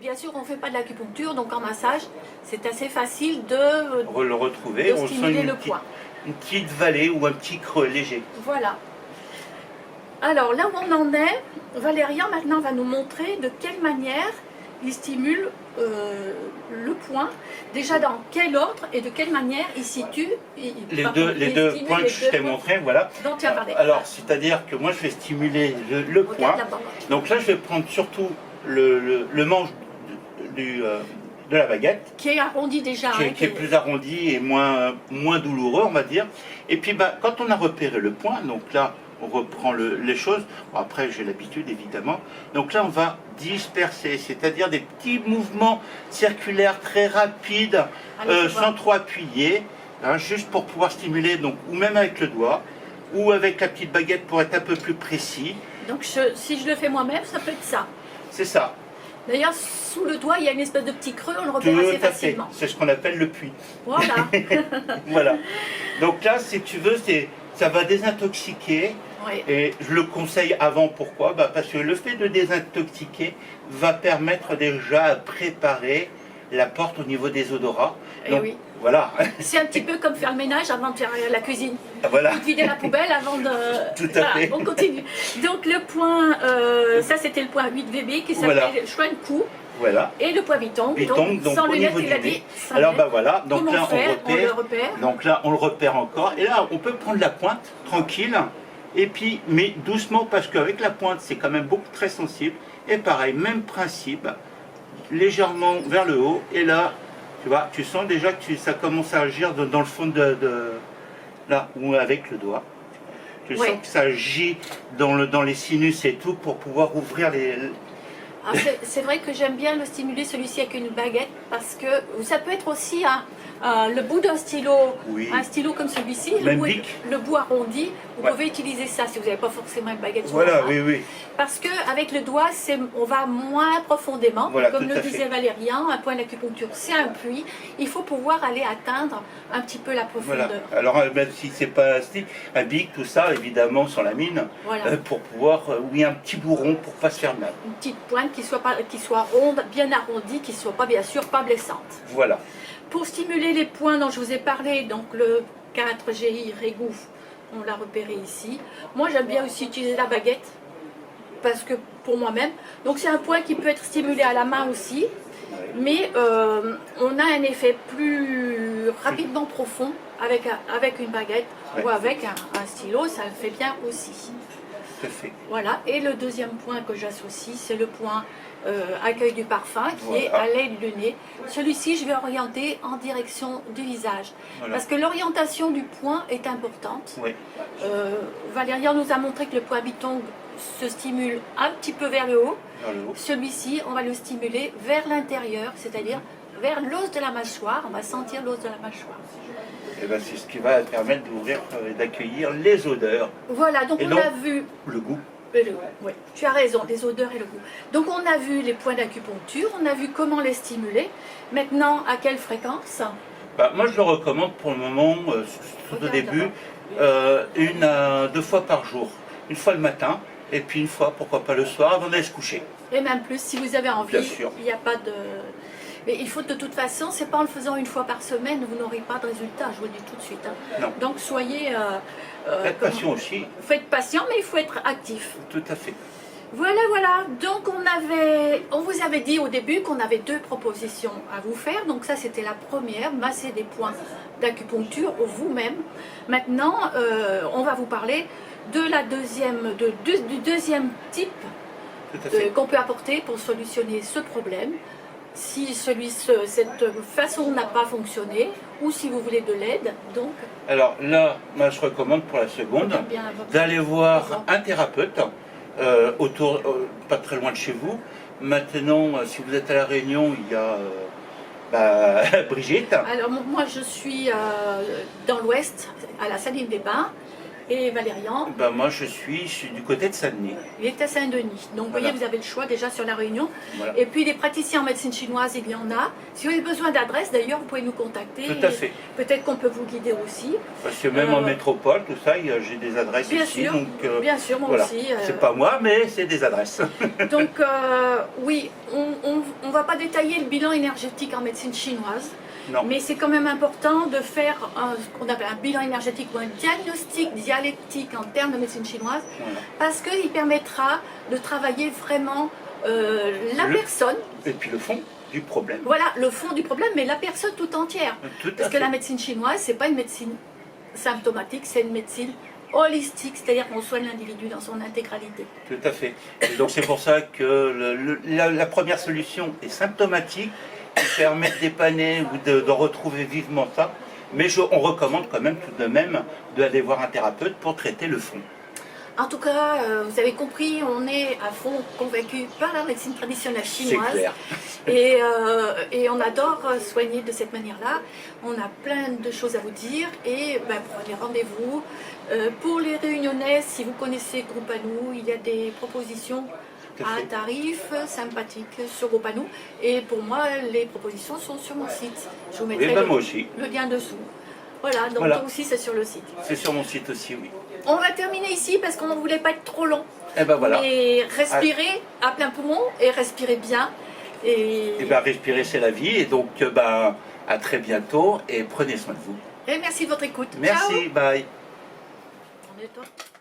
bien sûr, on ne fait pas de l'acupuncture, donc en massage, c'est assez facile de le retrouver, on sent stimuler le point. une petite vallée ou un petit creux léger. Voilà. Alors là où on en est, Valérian maintenant va nous montrer de quelle manière il stimule le point, déjà dans quel ordre et de quelle manière il situe les deux points que je t'ai montrés, voilà. Dont tu as parlé. Alors, c'est-à-dire que moi je vais stimuler le point. Donc là je vais prendre surtout le manche de la baguette. Qui est arrondi déjà. Qui est plus arrondi et moins douloureux, on va dire. Et puis quand on a repéré le point, donc là on reprend les choses. Bon, après j'ai l'habitude évidemment. Donc là on va disperser, c'est-à-dire des petits mouvements circulaires très rapides, sans trop appuyer, hein, juste pour pouvoir stimuler, donc, ou même avec le doigt, ou avec la petite baguette pour être un peu plus précis. Donc si je le fais moi-même, ça peut être ça. C'est ça. D'ailleurs, sous le doigt, il y a une espèce de petit creux, on le repère assez facilement. C'est ce qu'on appelle le puits. Voilà. Voilà. Donc là, si tu veux, ça va désintoxiquer. Oui. Et je le conseille avant, pourquoi? Parce que le fait de désintoxiquer va permettre déjà à préparer la porte au niveau des odorats. Donc, oui. Voilà. C'est un petit peu comme faire le ménage avant de faire la cuisine. Voilà. Ou de vider la poubelle avant de... Tout à fait. On continue. Donc le point, ça c'était le point 8 VB qui s'appelle Schwann-Coup. Voilà. Et le point Vitong, donc sans au lunettes, niveau il a dit. Alors voilà, donc comment là on le repère. Donc là on le repère encore. Et là on peut prendre la pointe tranquille. Et puis, mais doucement, parce qu'avec la pointe, c'est quand même beaucoup très sensible. Et pareil, même principe, légèrement vers le haut. Et là, tu vois, tu sens déjà que ça commence à agir dans le fond là, ou avec le doigt. Tu sens que ça agit dans les sinus et tout pour pouvoir ouvrir les... C'est vrai que j'aime bien le stimuler celui-ci avec une baguette parce que ça peut être aussi le bout d'un stylo, un stylo comme celui-ci, le bout arrondi, vous pouvez utiliser ça si vous n'avez pas forcément une baguette sur la main. Parce qu'avec le doigt, on va moins profondément, comme le disait Valérian, un point d'acupuncture c'est un puits, il faut pouvoir aller atteindre un petit peu la profondeur. Voilà. Alors même si c'est pas un bic, tout ça, évidemment, sans la mine, pour pouvoir, un petit bourron pour pas se faire mal. Une petite pointe qui soit ronde, bien arrondie, qui soit pas, bien sûr, pas blessante. Voilà. Pour stimuler les points dont je vous ai parlé, donc le 4 GI Régouf, on l'a repéré ici. Moi j'aime bien aussi utiliser la baguette, parce que pour moi-même, donc c'est un point qui peut être stimulé à la main aussi, mais on a un effet plus rapidement profond avec une baguette ou avec un stylo, ça le fait bien aussi. Voilà, et le deuxième point que j'associe, c'est le point accueil du parfum qui est à l'aide du nez. Celui-ci, je vais orienter en direction du visage. Parce que l'orientation du point est importante. Valérian nous a montré que le point Vitong se stimule un petit peu vers le haut. Celui-ci, on va le stimuler vers l'intérieur, c'est-à-dire vers l'os de la mâchoire. On va sentir l'os de la mâchoire. Et c'est ce qui va permettre d'ouvrir et d'accueillir les odeurs. Voilà, donc on a vu... Le goût. Oui, tu as raison, les odeurs et le goût. Donc on a vu les points d'acupuncture, on a vu comment les stimuler. Maintenant, à quelle fréquence? Moi je le recommande pour le moment, tout au début, 1 à 2 fois par jour. Une fois le matin, et puis une fois, pourquoi pas le soir, avant d'aller se coucher. Et même plus, si vous avez envie, bien sûr. Il n'y a pas de... Mais il faut de toute façon, c'est pas en le faisant une fois par semaine, vous n'aurez pas de résultat, je vous le dis tout de suite. Hein. Non. Donc soyez... faites patient aussi. Faites patient, mais il faut être actif. Tout à fait. Voilà, voilà. Donc on vous avait dit au début qu'on avait 2 propositions à vous faire. Donc ça, c'était la première, masser des points d'acupuncture vous-même. Maintenant, on va vous parler de du deuxième type qu'on peut apporter pour solutionner ce problème. Si cette façon n'a pas fonctionné, ou si vous voulez de l'aide, donc... Alors là, moi je recommande pour la seconde d'aller voir un thérapeute, pas très loin de chez vous. Maintenant, si vous êtes à La Réunion, il y a Brigitte. Alors moi je suis dans l'ouest, à la Saline des Bains, Et Valérian, Ben, moi, je suis du côté de Saint-Denis. il est à Saint-Denis. Donc, vous Voilà. voyez, vous avez le choix déjà sur la Réunion. Voilà. Et puis, les praticiens en médecine chinoise, il y en a. Si vous avez besoin d'adresse, d'ailleurs, vous pouvez nous contacter. Tout à fait. Peut-être qu'on peut vous guider aussi. Parce que même en métropole, tout ça, j'ai des adresses Bien ici. sûr, Donc, bien sûr, moi voilà. aussi. C'est pas moi, mais c'est des adresses. Donc, oui, on ne va pas détailler le bilan énergétique en médecine chinoise. Non. Mais c'est quand même important de faire ce qu'on appelle un bilan énergétique ou un diagnostic dialectique en termes de médecine chinoise, Voilà. parce qu'il permettra de travailler vraiment la personne, Et puis le fond du problème. voilà le fond du problème, mais la personne tout entière. Tout à Parce que fait. la médecine chinoise, c'est pas une médecine symptomatique, c'est une médecine holistique, c'est-à-dire qu'on soigne l'individu dans son intégralité. Tout à fait. Et donc c'est pour ça que la première solution est symptomatique, qui permet de dépanner ou de retrouver vivement ça. Mais on recommande quand même tout de même d'aller voir un thérapeute pour traiter le fond. En tout cas, vous avez compris, on est à fond convaincu par la médecine traditionnelle chinoise. C'est clair. Et on adore soigner de cette manière-là. On a plein de choses à vous dire et prenez rendez-vous. Pour les Réunionnais, si vous connaissez Groupe Anou, il y a des propositions à un tarif sympathique sur Groupe Anou. Et pour moi, les propositions sont sur mon site. Je vous mettrai moi aussi. le lien dessous. Voilà, donc Voilà. toi aussi c'est sur le site. C'est sur mon site aussi, oui. On va terminer ici parce qu'on ne voulait pas être trop long. Et ben voilà. Mais respirez à plein poumon et respirez bien. Et ben respirer c'est la vie. Et donc à très bientôt et prenez soin de vous. Et merci de votre écoute. Merci, Ciao. bye. On est top.